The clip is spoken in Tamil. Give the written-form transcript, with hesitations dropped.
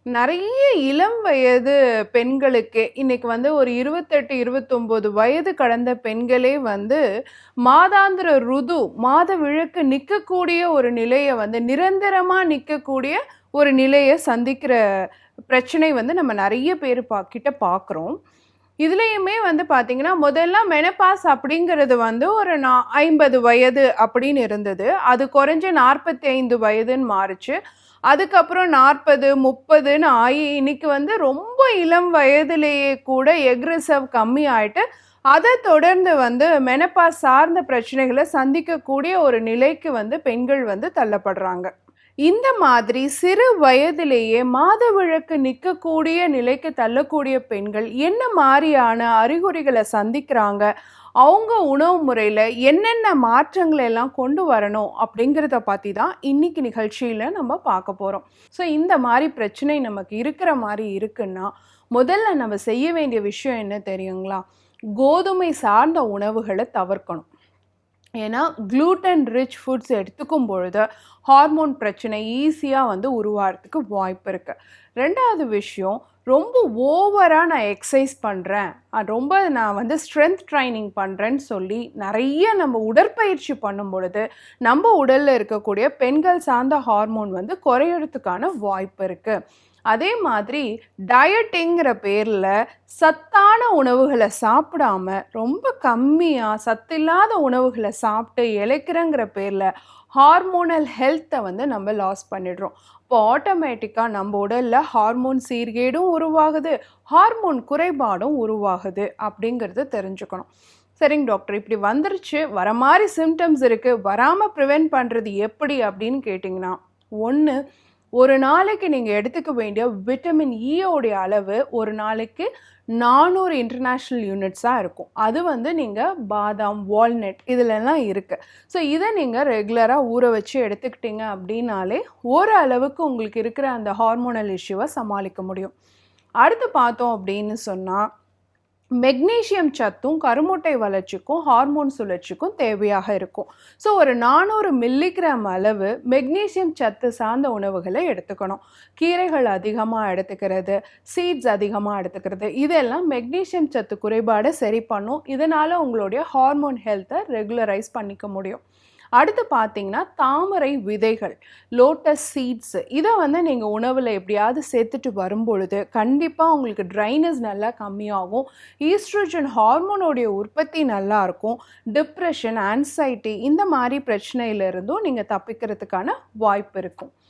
நெறைய இளம் வயது பெண்களுக்கே இன்னைக்கு வந்து ஒரு 28, 29 வயது கடந்த பெண்களே வந்து மாதாந்திர மாதவிலக்கு நிக்கக்கூடிய ஒரு நிலைய வந்து நிரந்தரமா நிக்கக்கூடிய ஒரு நிலைய சந்திக்கிற பிரச்சனை வந்து நம்ம நெறைய பேர் கிட்ட பார்க்குறோம். இதுலயுமே வந்து பார்த்தீங்கன்னா, முதல்ல மெனபாஸ் அப்படிங்கிறது வந்து ஒரு 50 வயது அப்படின்னு இருந்தது. அது குறைஞ்சு 45 வயதுன்னு மாறுச்சு. அதுக்கப்புறம் 40, 30ன்னு ஆயி இன்னைக்கு வந்து ரொம்ப இளம் வயதிலேயே கூட எக் ரிசர்வ் கம்மி ஆயிட்டு, அத தொடர்ந்து வந்து மெனபாஸ் சார்ந்த பிரச்சனைகள சந்திக்கக்கூடிய ஒரு நிலைக்கு வந்து பெண்கள் வந்து தள்ளப்படுறாங்க. இந்த மாதிரி சிறு வயதிலேயே மாதவிலக்கு நிற்கக்கூடிய நிலைக்கு தள்ளக்கூடிய பெண்கள் என்ன மாதிரியான அறிகுறிகளை சந்திக்கிறாங்க, அவங்க உணவு முறையில் என்னென்ன மாற்றங்களை எல்லாம் கொண்டு வரணும் அப்படிங்கிறத பற்றி தான் இன்னைக்கு நிகழ்ச்சியில் நம்ம பார்க்க போகிறோம். ஸோ இந்த மாதிரி பிரச்சனை நமக்கு இருக்கிற மாதிரி இருக்குன்னா முதல்ல நம்ம செய்ய வேண்டிய விஷயம் என்ன தெரியுங்களா? கோதுமை சார்ந்த உணவுகளை தவிர்க்கணும். ஏன்னா க்ளூட்டன் ரிச் ஃபுட்ஸ் எடுத்துக்கும் பொழுது ஹார்மோன் பிரச்சனை ஈஸியாக வந்து உருவாகிறதுக்கு வாய்ப்பு இருக்குது. ரெண்டாவது விஷயம், ரொம்ப ஓவராக நான் எக்ஸசைஸ் பண்ணுறேன், நான் வந்து ஸ்ட்ரென்த் ட்ரைனிங் பண்ணுறேன்னு சொல்லி நிறைய நம்ம உடற்பயிற்சி பண்ணும் பொழுது நம்ம உடலில் இருக்கக்கூடிய பெண்கள் சார்ந்த ஹார்மோன் வந்து குறையிறதுக்கான வாய்ப்பு இருக்குது. அதே மாதிரி டயட்டிங்கிற பேரில் சத்தான உணவுகளை சாப்பிடாம ரொம்ப கம்மியாக சத்தில்லாத உணவுகளை சாப்பிட்டு இழைக்கிறங்கிற பேரில் ஹார்மோனல் ஹெல்த்தை வந்து நம்ம லாஸ் பண்ணிடுறோம். இப்போ ஆட்டோமேட்டிக்காக நம்ம உடலில் ஹார்மோன் சீர்கேடும் உருவாகுது, ஹார்மோன் குறைபாடும் உருவாகுது அப்படிங்கிறத தெரிஞ்சுக்கணும். சரிங்க டாக்டர், இப்படி வந்துருச்சு, வர மாதிரி சிம்டம்ஸ் இருக்குது, வராமல் ப்ரிவென்ட் பண்ணுறது எப்படி அப்படின்னு கேட்டிங்கன்னா, ஒன்று, ஒரு நாளைக்கு நீங்கள் எடுத்துக்க வேண்டிய விட்டமின் ஈயோடைய அளவு ஒரு நாளைக்கு 400 இன்டர்நேஷ்னல் யூனிட்ஸாக இருக்கும். அது வந்து நீங்கள் பாதாம், வால்நட் இதிலெல்லாம் இருக்குது. ஸோ இதை நீங்கள் ரெகுலராக ஊற வச்சு எடுத்துக்கிட்டீங்க அப்படின்னாலே ஓரளவுக்கு உங்களுக்கு இருக்கிற அந்த ஹார்மோனல் இஷ்யூவை சமாளிக்க முடியும். அடுத்து பார்த்தோம் அப்படின்னு சொன்னால், மெக்னீஷியம் சத்தும் கருமுட்டை வளர்ச்சிக்கும் ஹார்மோன் சுழற்சிக்கும் தேவையாக இருக்கும். ஸோ ஒரு 400 மில்லிகிராம் அளவு மெக்னீஷியம் சத்து சார்ந்த உணவுகளை எடுத்துக்கணும். கீரைகள் அதிகமாக எடுத்துக்கிறது, சீட்ஸ் அதிகமாக எடுத்துக்கிறது, இதெல்லாம் மெக்னீஷியம் சத்து குறைபாடை சரி பண்ணும். இதனால் உங்களுடைய ஹார்மோன் ஹெல்த்தை ரெகுலரைஸ் பண்ணிக்க முடியும். அடுத்து பார்த்தீங்கன்னா, தாமரை விதைகள், லோட்டஸ் சீட்ஸ், இதை வந்து நீங்கள் உணவில் எப்படியாவது சேர்த்துட்டு வரும்பொழுது கண்டிப்பாக உங்களுக்கு ட்ரைனஸ் நல்லா கம்மியாகும், ஈஸ்ட்ரோஜன் ஹார்மோனோடைய உற்பத்தி நல்லாயிருக்கும், டிப்ரெஷன், ஆன்சைட்டி இந்த மாதிரி பிரச்சனையிலிருந்தும் நீங்கள் தப்பிக்கிறதுக்கான வாய்ப்பு இருக்கும்.